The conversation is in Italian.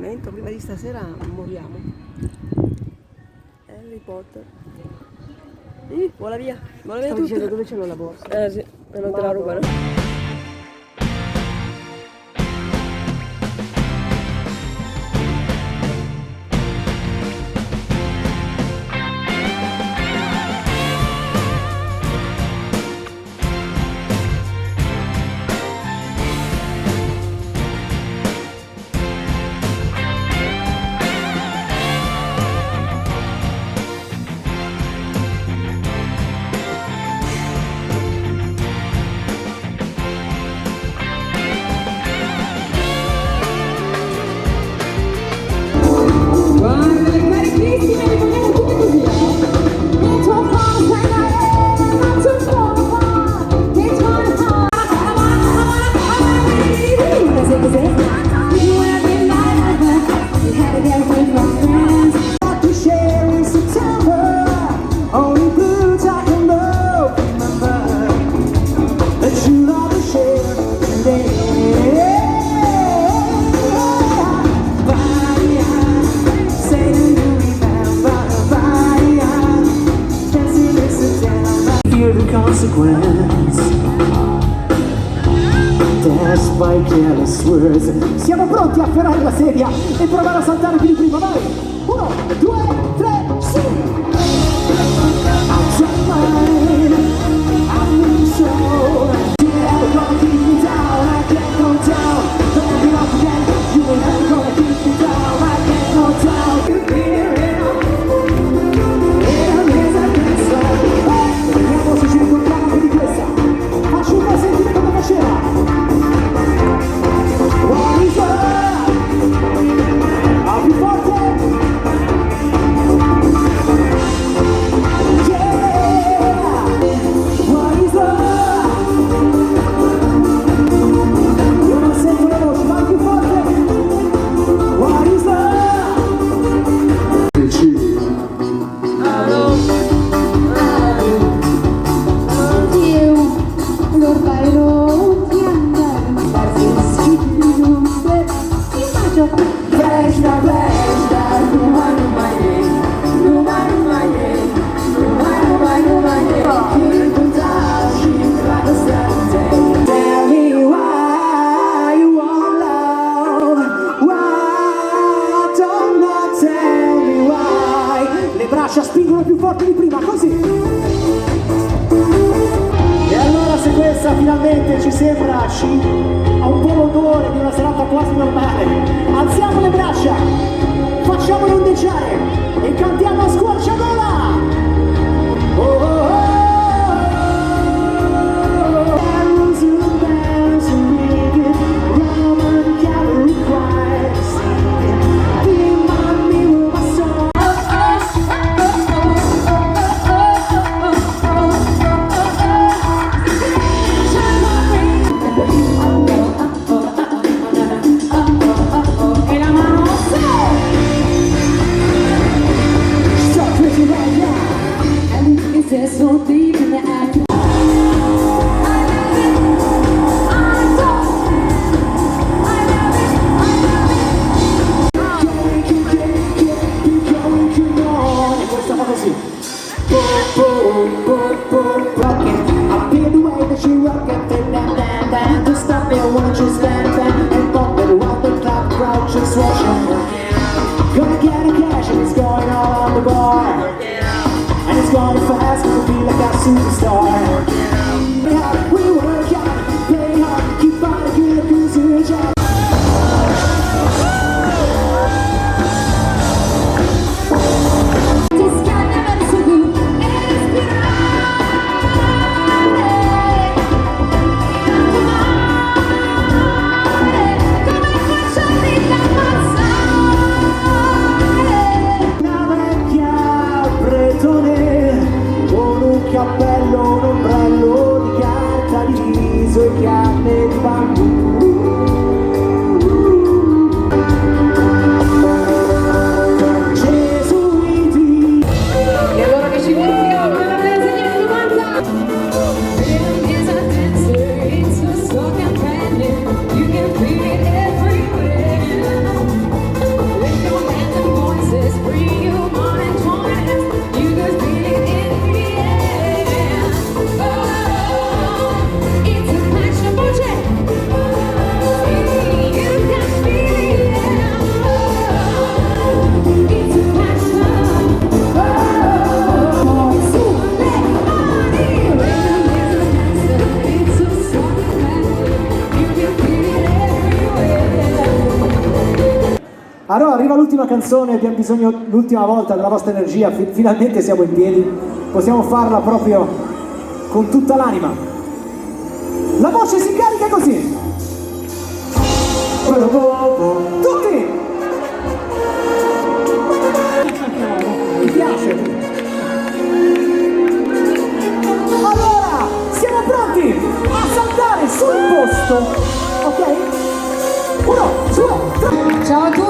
appuntamento, prima di stasera moriamo. Harry Potter. Vola via Stavo tutto. dicendo dove c'è la borsa. Sì, e non te la rubano. Siamo pronti a afferrare la sedia e provare a saltare più di prima, vai! 1, 2, 3, sì! Spingono più forte di prima, così. E allora se questa finalmente ci sembra, ha un po' l'odore di una serata quasi normale, alziamo le braccia, facciamole ondeggiare e cantiamo a squarciagola. Oh, oh, oh. Gonna get a cash and it's going all on the bar. And it's going fast cause I feel like a superstar. We work out, play hard, keep on a good usage. Cappello Allora arriva l'ultima canzone, abbiamo bisogno l'ultima volta della vostra energia, finalmente siamo in piedi, possiamo farla proprio con tutta l'anima. La voce si carica così. Tutti! Mi piace! Allora, siamo pronti a saltare sul posto, ok? 1, 2, 3! Ciao a tutti!